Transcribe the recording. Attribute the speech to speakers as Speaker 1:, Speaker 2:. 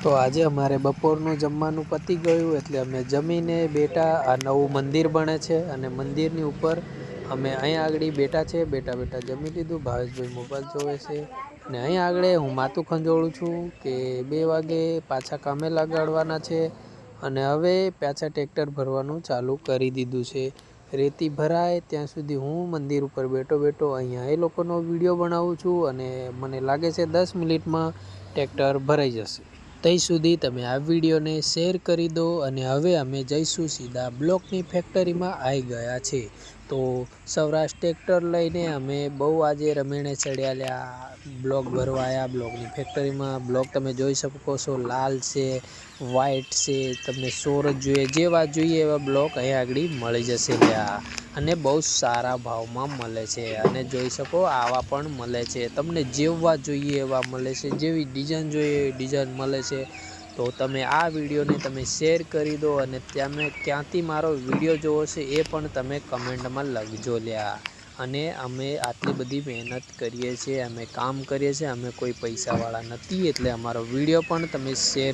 Speaker 1: તો આજે અમારે બપોરનું જમવાનું પતી ગયું એટલે અમે જમીને બેઠા। આ નવું મંદિર બને છે અને મંદિરની ઉપર અમે અહીંયા આગળ બેઠા છે। બેઠા જમી લીધું। ભાવેશભાઈ મોબાઈલ જોવે છે અને અહીંયા આગળ હું માથું ખંજોળું છું કે 2 વાગે પાછા કામે લગાડવાના છે અને હવે પાછા ટ્રેક્ટર ભરવાનું ચાલુ કરી દીધું છે। રેતી ભરાય ત્યાં સુધી હું મંદિર ઉપર બેઠો અહીંયા એ લોકોનો વિડીયો બનાવું છું અને મને લાગે છે 10 મિનિટમાં ટ્રેક્ટર ભરાઈ જશે। ત્યાં સુધી તમે આ વિડીયોને શેર કરી દો અને હવે અમે જઈશું સીધા બ્લોકની ફેક્ટરીમાં આવી ગયા છે। તો સૌરાષ્ટ્ર ટ્રેક્ટર લઈને અમે બહુ આજે રમેણે ચડ્યા લ્યા। બ્લોક ભરવા આવ્યા બ્લોકની ફેક્ટરીમાં। બ્લોક તમે જોઈ શકો છો, લાલ છે, વ્હાઈટ છે, તમને સોરજ જોઈએ જેવા જોઈએ એવા બ્લોક અહીંયા આગળ મળી જશે લ્યા અને બહુ સારા ભાવમાં મળે છે। અને જોઈ શકો આવા પણ મળે છે, તમને જેવા જોઈએ એવા મળે છે, જેવી ડિઝાઇન જોઈએ એવી ડિઝાઇન મળે છે। તો તમે આ વિડીયોને તમે શેર કરી દો અને તમે ક્યાંથી મારો વિડીયો જોવો છે એ પણ તમે કમેન્ટમાં લખજો લ્યા। અને અમે આટલી બધી મહેનત કરીએ છીએ, અમે કામ કરીએ છીએ, અમે કોઈ પૈસાવાળા નથી એટલે અમારો વિડીયો પણ તમે શેર